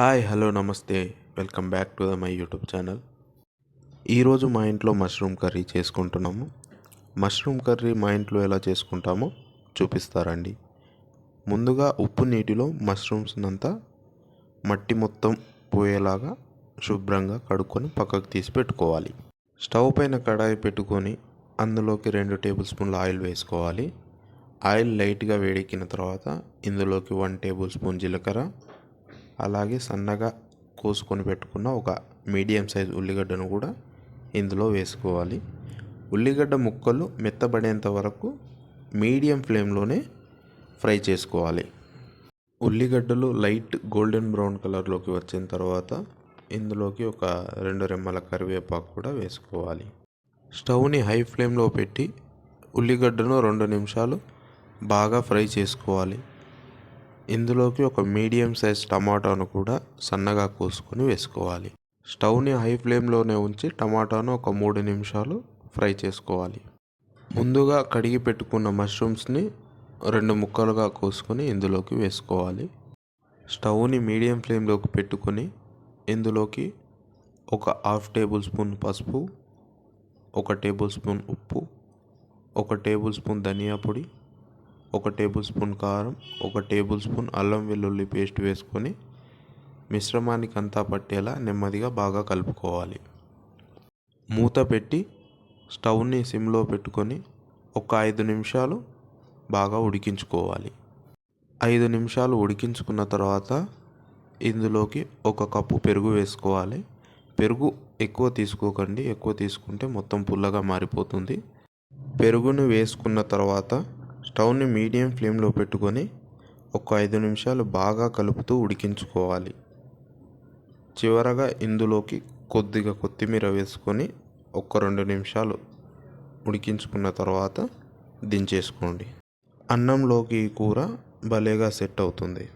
Hi hello నమస్తే welcome back to my YouTube channel. ఈరోజు మా ఇంట్లో మష్రూమ్ కర్రీ చేసుకుంటున్నాము. మష్రూమ్ కర్రీ మా ఇంట్లో ఎలా చేసుకుంటామో చూపిస్తారండి. ముందుగా ఉప్పు నీటిలో మష్రూమ్స్నంతా మట్టి మొత్తం పోయేలాగా శుభ్రంగా కడుక్కొని పక్కకు తీసి పెట్టుకోవాలి. స్టవ్ పైన కడాయి పెట్టుకొని అందులోకి 2 టేబుల్ స్పూన్ల ఆయిల్ వేసుకోవాలి. ఆయిల్ లైట్గా వేడెక్కిన తర్వాత ఇందులోకి 1 టేబుల్ స్పూన్ జీలకర్ర, అలాగే సన్నగా కోసుకొని పెట్టుకున్న ఒక మీడియం సైజ్ ఉల్లిగడ్డను కూడా ఇందులో వేసుకోవాలి. ఉల్లిగడ్డ ముక్కలు మెత్తబడేంత వరకు మీడియం ఫ్లేమ్లోనే ఫ్రై చేసుకోవాలి. ఉల్లిగడ్డలు లైట్ గోల్డెన్ బ్రౌన్ కలర్లోకి వచ్చిన తర్వాత ఇందులోకి ఒక 2 రెమ్మల కరివేపాకు కూడా వేసుకోవాలి. స్టవ్ని హై ఫ్లేమ్లో పెట్టి ఉల్లిగడ్డను 2 నిమిషాలు బాగా ఫ్రై చేసుకోవాలి. ఇందులోకి ఒక మీడియం సైజ్ టమాటాను కూడా సన్నగా కోసుకొని వేసుకోవాలి. స్టవ్ని హై ఫ్లేమ్లోనే ఉంచి టమాటాను ఒక 3 నిమిషాలు ఫ్రై చేసుకోవాలి. ముందుగా కడిగి పెట్టుకున్న మష్రూమ్స్ని 2 ముక్కలుగా కోసుకొని ఇందులోకి వేసుకోవాలి. స్టవ్ని మీడియం ఫ్లేమ్లోకి పెట్టుకొని ఇందులోకి ఒక 1/2 టేబుల్ స్పూన్ పసుపు, 1 టేబుల్ స్పూన్ ఉప్పు, 1 టేబుల్ స్పూన్ ధనియా పొడి, 1 టేబుల్ స్పూన్ కారం, 1 టేబుల్ స్పూన్ అల్లం వెల్లుల్లి పేస్ట్ వేసుకొని మిశ్రమానికి అంతా పట్టేలా నెమ్మదిగా బాగా కలుపుకోవాలి. మూత పెట్టి స్టవ్ని సిమ్లో పెట్టుకొని ఒక 5 నిమిషాలు బాగా ఉడికించుకోవాలి. 5 నిమిషాలు ఉడికించుకున్న తర్వాత ఇందులోకి 1 కప్పు పెరుగు వేసుకోవాలి. పెరుగు ఎక్కువ తీసుకోకండి, ఎక్కువ తీసుకుంటే మొత్తం పుల్లగా మారిపోతుంది. పెరుగును వేసుకున్న తర్వాత స్టవ్ని మీడియం ఫ్లేమ్లో పెట్టుకొని ఒక 5 నిమిషాలు బాగా కలుపుతూ ఉడికించుకోవాలి. చివరగా ఇందులోకి కొద్దిగా కొత్తిమీర వేసుకొని ఒక 2 నిమిషాలు ఉడికించుకున్న తర్వాత దించేసుకోండి. అన్నంలోకి ఈ కూర భలేగా సెట్ అవుతుంది.